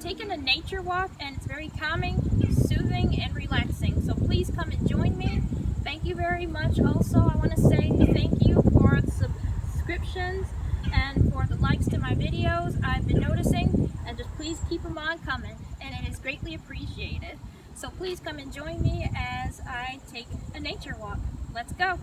taking a nature walk, and it's very calming, soothing, and relaxing. So please come and join me. Thank you very much. Also, I want to say thank you for the subscriptions and for the likes to my videos. I've been noticing, and just please keep them on coming, and it is greatly appreciated. So please come and join me as I take a nature walk. Let's go.